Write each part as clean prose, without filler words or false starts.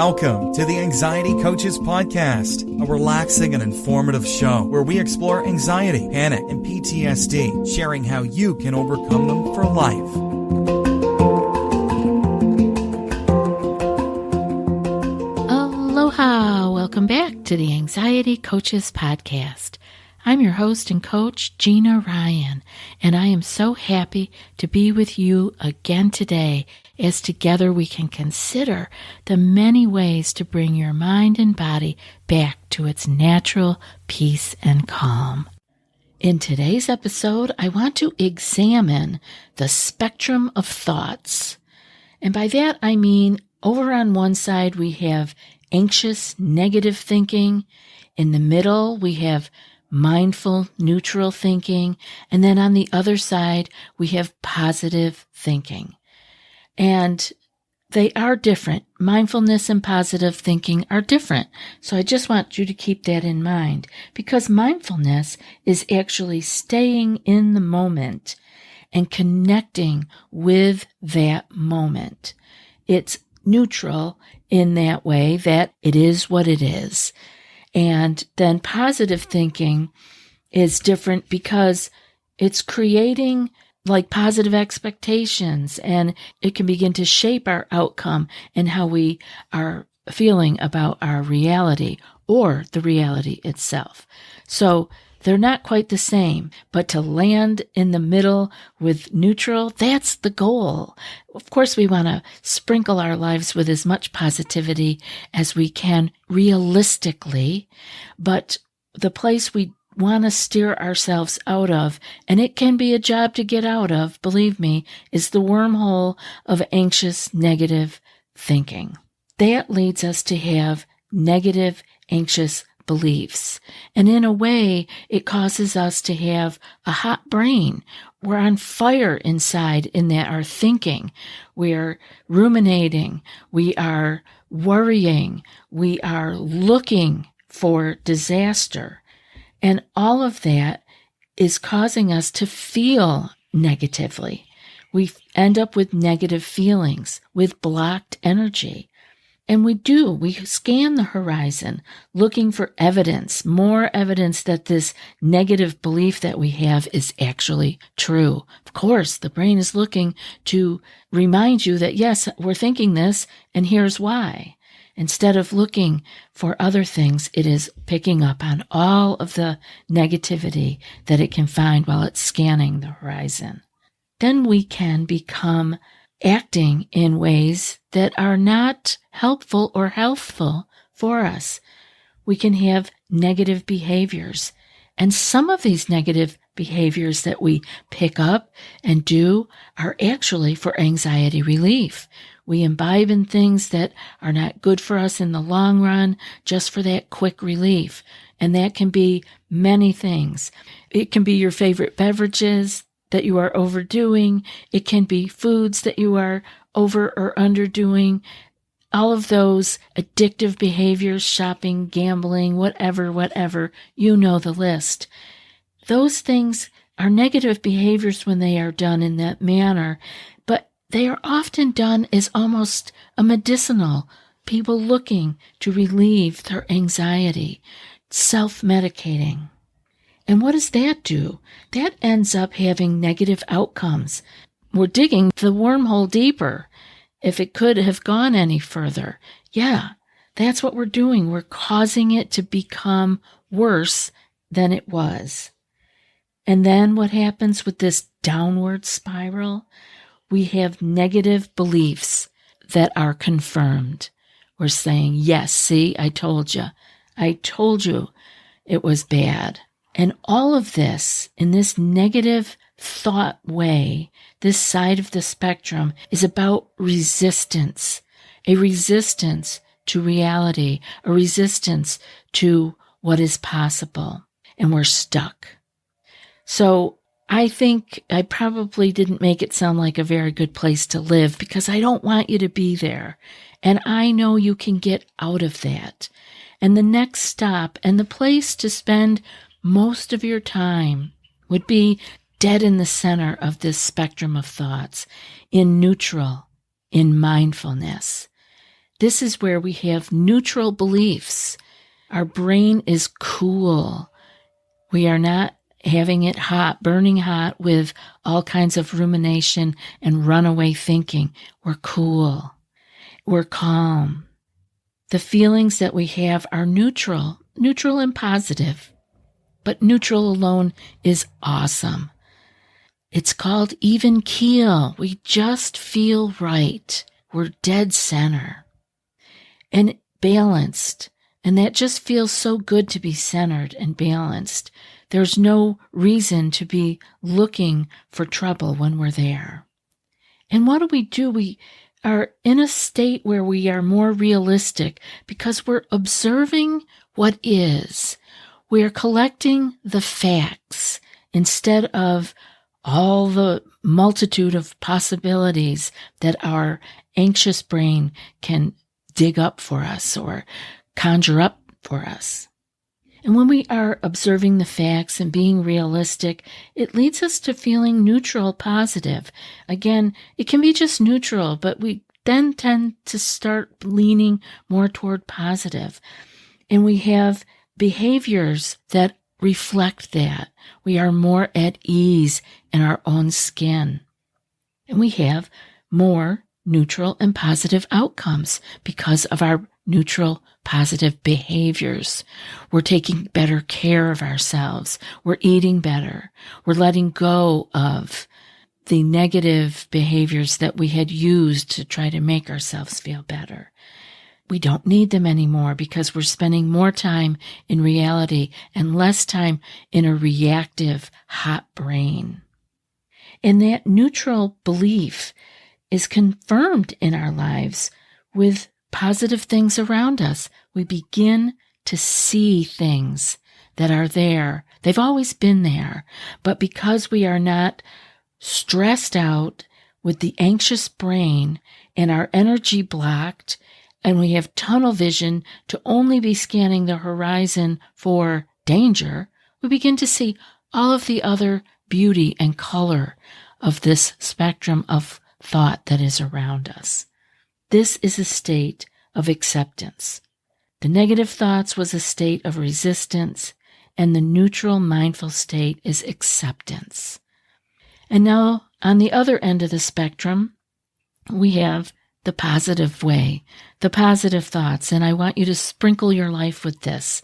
Welcome to the Anxiety Coaches Podcast, a relaxing and informative show where we explore anxiety, panic, and PTSD, sharing how you can overcome them for life. Aloha! Welcome back to the Anxiety Coaches Podcast. I'm your host and coach, Gina Ryan, and I am so happy to be with you again today as together we can consider the many ways to bring your mind and body back to its natural peace and calm. In today's episode, I want to examine the spectrum of thoughts. And by that, I mean over on one side, we have anxious, negative thinking. In the middle, we have mindful, neutral thinking. And then on the other side, we have positive thinking. And they are different. Mindfulness and positive thinking are different. So I just want you to keep that in mind, because mindfulness is actually staying in the moment and connecting with that moment. It's neutral in that way that it is what it is. And then positive thinking is different because it's creating like positive expectations, and it can begin to shape our outcome and how we are feeling about our reality or the reality itself. So they're not quite the same, but to land in the middle with neutral, that's the goal. Of course, we want to sprinkle our lives with as much positivity as we can realistically, but the place we want to steer ourselves out of, and it can be a job to get out of, believe me, is the wormhole of anxious, negative thinking. That leads us to have negative, anxious beliefs. And in a way, it causes us to have a hot brain. We're on fire inside in that our thinking. We're ruminating. We are worrying. We are looking for disaster. And all of that is causing us to feel negatively. We end up with negative feelings, with blocked energy. And we scan the horizon looking for evidence, more evidence that this negative belief that we have is actually true. Of course, the brain is looking to remind you that, yes, we're thinking this, and here's why. Instead of looking for other things, it is picking up on all of the negativity that it can find while it's scanning the horizon. Then we can become acting in ways that are not helpful or healthful for us. We can have negative behaviors. And some of these negative behaviors that we pick up and do are actually for anxiety relief. We imbibe in things that are not good for us in the long run, just for that quick relief. And that can be many things. It can be your favorite beverages that you are overdoing. It can be foods that you are over or underdoing. All of those addictive behaviors, shopping, gambling, whatever, you know the list. Those things are negative behaviors when they are done in that manner, but they are often done as almost a medicinal, people looking to relieve their anxiety, self-medicating. And what does that do? That ends up having negative outcomes. We're digging the wormhole deeper. If it could have gone any further, yeah, that's what we're doing. We're causing it to become worse than it was. And then what happens with this downward spiral? We have negative beliefs that are confirmed. We're saying, yes, see, I told you it was bad. And all of this, in this negative thought way, this side of the spectrum is about resistance, a resistance to reality, a resistance to what is possible. And we're stuck. So I think I probably didn't make it sound like a very good place to live, because I don't want you to be there. And I know you can get out of that. And the next stop and the place to spend most of your time would be dead in the center of this spectrum of thoughts, in neutral, in mindfulness. This is where we have neutral beliefs. Our brain is cool. We are not having it hot, burning hot with all kinds of rumination and runaway thinking. We're cool. We're calm. The feelings that we have are neutral and positive. But neutral alone is awesome. It's called even keel. We just feel right. We're dead center and balanced. And that just feels so good to be centered and balanced. There's no reason to be looking for trouble when we're there. And what do? We are in a state where we are more realistic because we're observing what is. We are collecting the facts instead of all the multitude of possibilities that our anxious brain can dig up for us or conjure up for us. And when we are observing the facts and being realistic, it leads us to feeling neutral, positive. Again, it can be just neutral, but we then tend to start leaning more toward positive. And we have behaviors that reflect that. We are more at ease in our own skin. And we have more neutral and positive outcomes because of our neutral, positive behaviors. We're taking better care of ourselves. We're eating better. We're letting go of the negative behaviors that we had used to try to make ourselves feel better. We don't need them anymore because we're spending more time in reality and less time in a reactive, hot brain. And that neutral belief is confirmed in our lives with positive things around us. We begin to see things that are there. They've always been there, but because we are not stressed out with the anxious brain and our energy blocked, and we have tunnel vision to only be scanning the horizon for danger, we begin to see all of the other beauty and color of this spectrum of thought that is around us. This is a state of acceptance. The negative thoughts was a state of resistance, and the neutral mindful state is acceptance. And now, on the other end of the spectrum, we have the positive way, the positive thoughts, and I want you to sprinkle your life with this.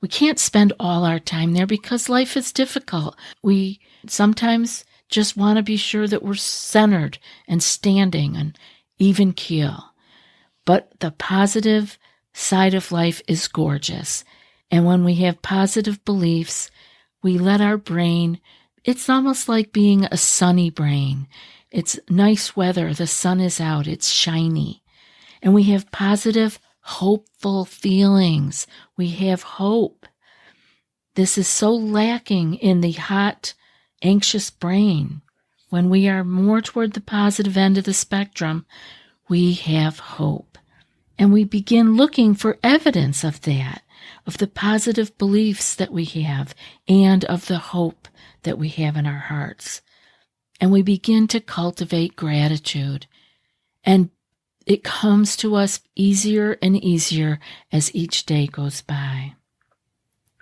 We can't spend all our time there because life is difficult. We sometimes just want to be sure that we're centered and standing and even keel. But the positive side of life is gorgeous. And when we have positive beliefs, we let our brain, it's almost like being a sunny brain. It's nice weather, the sun is out, it's shiny. And we have positive, hopeful feelings. We have hope. This is so lacking in the hot, anxious brain. When we are more toward the positive end of the spectrum, we have hope. And we begin looking for evidence of that, of the positive beliefs that we have, and of the hope that we have in our hearts. And we begin to cultivate gratitude. And it comes to us easier and easier as each day goes by.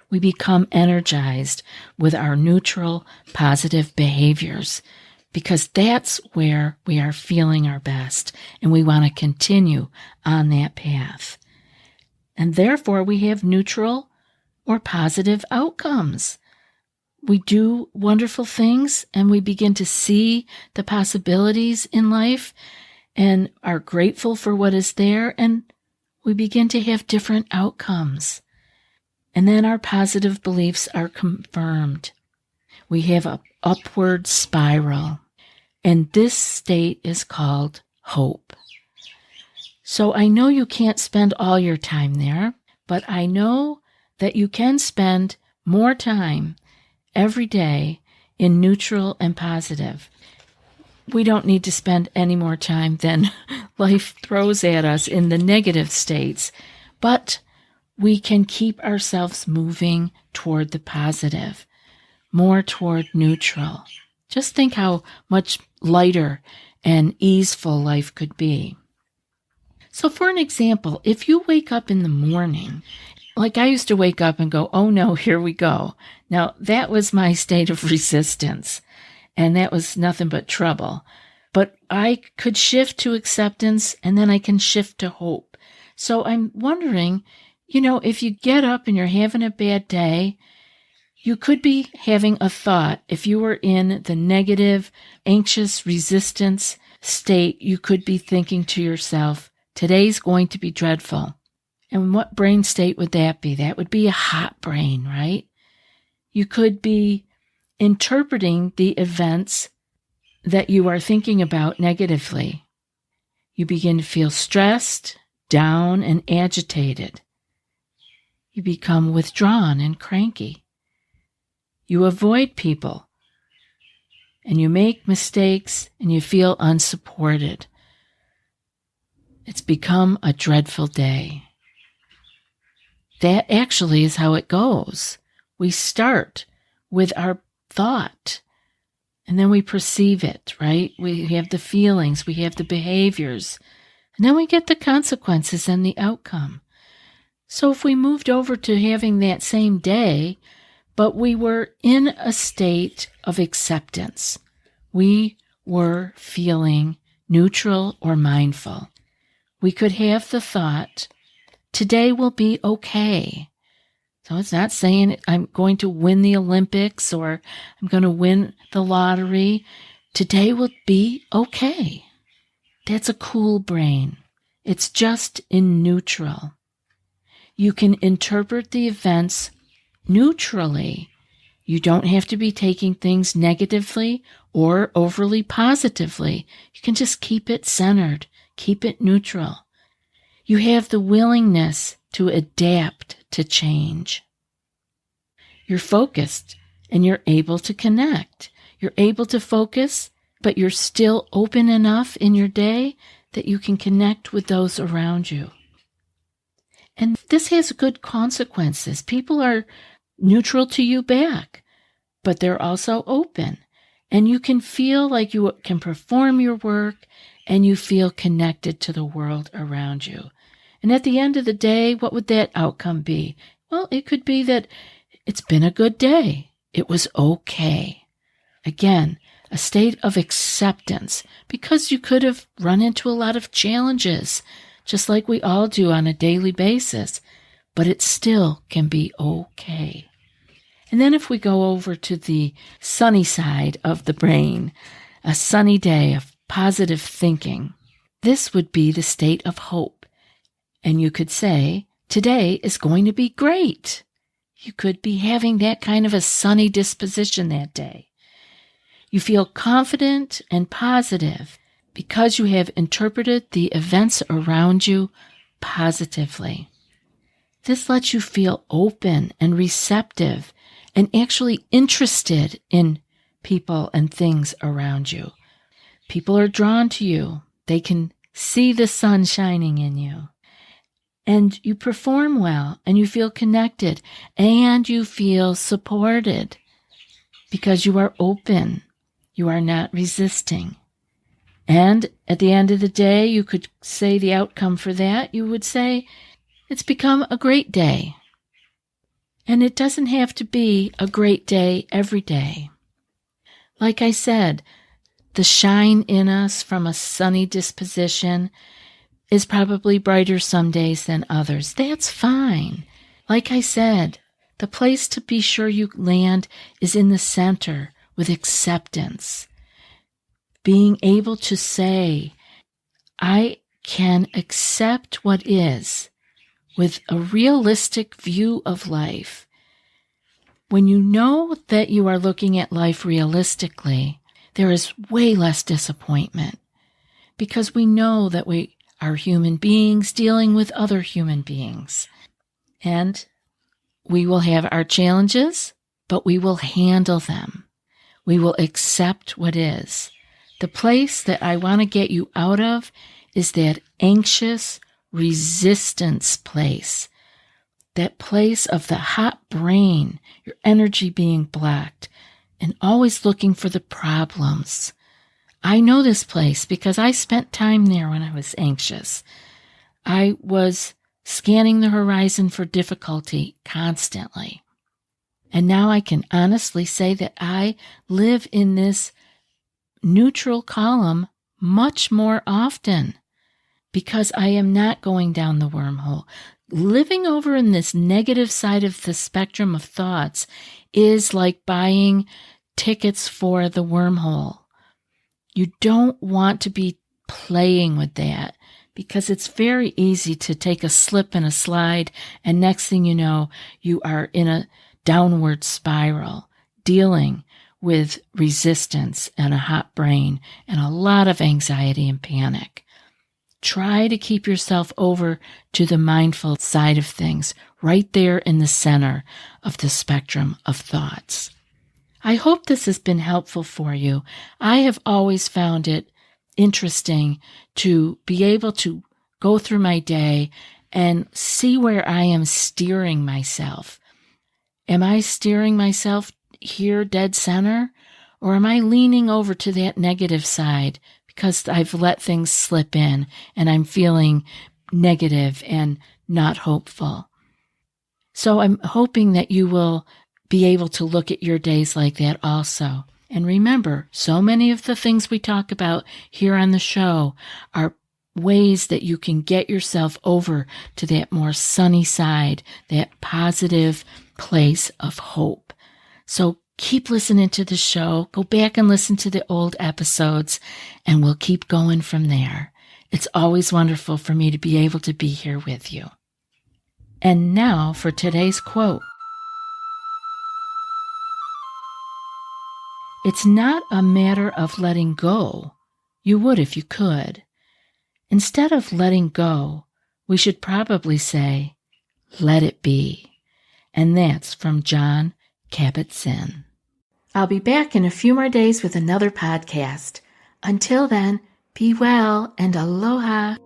We become energized with our neutral, positive behaviors, because that's where we are feeling our best, and we want to continue on that path. And therefore, we have neutral or positive outcomes. We do wonderful things, and we begin to see the possibilities in life and are grateful for what is there, and we begin to have different outcomes. And then our positive beliefs are confirmed. We have an upward spiral, and this state is called hope. So I know you can't spend all your time there, but I know that you can spend more time every day in neutral and positive. We don't need to spend any more time than life throws at us in the negative states, but we can keep ourselves moving toward the positive, more toward neutral. Just think how much lighter and easeful life could be. So for an example, if you wake up in the morning, like I used to wake up and go, oh no, here we go. Now that was my state of resistance, and that was nothing but trouble. But I could shift to acceptance, and then I can shift to hope. So I'm wondering, if you get up and you're having a bad day, you could be having a thought. If you were in the negative, anxious resistance state, you could be thinking to yourself, today's going to be dreadful. And what brain state would that be? That would be a hot brain, right? You could be interpreting the events that you are thinking about negatively. You begin to feel stressed, down, and agitated. You become withdrawn and cranky. You avoid people, and you make mistakes, and you feel unsupported. It's become a dreadful day. That actually is how it goes. We start with our thought, and then we perceive it, right? We have the feelings, we have the behaviors, and then we get the consequences and the outcome. So if we moved over to having that same day, but we were in a state of acceptance, we were feeling neutral or mindful, we could have the thought, today will be okay. So it's not saying I'm going to win the Olympics or I'm going to win the lottery. Today will be okay. That's a cool brain. It's just in neutral. You can interpret the events neutrally. You don't have to be taking things negatively or overly positively. You can just keep it centered, keep it neutral. You have the willingness to adapt to change. You're focused and you're able to connect. You're able to focus, but you're still open enough in your day that you can connect with those around you. And this has good consequences. People are neutral to you back, but they're also open. And you can feel like you can perform your work and you feel connected to the world around you. And at the end of the day, what would that outcome be? Well, it could be that it's been a good day. It was okay. Again, a state of acceptance, because you could have run into a lot of challenges, just like we all do on a daily basis, but it still can be okay. And then if we go over to the sunny side of the brain, a sunny day of positive thinking, this would be the state of hope. And you could say, today is going to be great. You could be having that kind of a sunny disposition that day. You feel confident and positive because you have interpreted the events around you positively. This lets you feel open and receptive and actually interested in people and things around you. People are drawn to you. They can see the sun shining in you. And you perform well, and you feel connected, and you feel supported because you are open. You are not resisting. And at the end of the day, you could say the outcome for that. You would say, it's become a great day. And it doesn't have to be a great day every day. Like I said, the shine in us from a sunny disposition is probably brighter some days than others. That's fine. Like I said, the place to be sure you land is in the center with acceptance. Being able to say, I can accept what is with a realistic view of life. When you know that you are looking at life realistically, there is way less disappointment because we know that we are human beings dealing with other human beings. And we will have our challenges, but we will handle them. We will accept what is. The place that I want to get you out of is that anxious resistance place. That place of the hot brain, your energy being blocked, and always looking for the problems. I know this place because I spent time there when I was anxious. I was scanning the horizon for difficulty constantly. And now I can honestly say that I live in this neutral column much more often because I am not going down the wormhole. Living over in this negative side of the spectrum of thoughts is like buying tickets for the wormhole. You don't want to be playing with that because it's very easy to take a slip and a slide, and next thing you know, you are in a downward spiral, dealing with resistance and a hot brain and a lot of anxiety and panic. Try to keep yourself over to the mindful side of things, right there in the center of the spectrum of thoughts. I hope this has been helpful for you. I have always found it interesting to be able to go through my day and see where I am steering myself. Am I steering myself here dead center, or am I leaning over to that negative side because I've let things slip in and I'm feeling negative and not hopeful? So I'm hoping that you will be able to look at your days like that also. And remember, so many of the things we talk about here on the show are ways that you can get yourself over to that more sunny side, that positive place of hope. So keep listening to the show. Go back and listen to the old episodes, and we'll keep going from there. It's always wonderful for me to be able to be here with you. And now for today's quote. It's not a matter of letting go. You would if you could. Instead of letting go, we should probably say, let it be. And that's from Jon Kabat-Zinn. I'll be back in a few more days with another podcast. Until then, be well and aloha.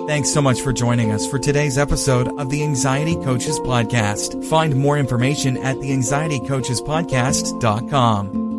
Thanks so much for joining us for today's episode of the Anxiety Coaches Podcast. Find more information at theanxietycoachespodcast.com.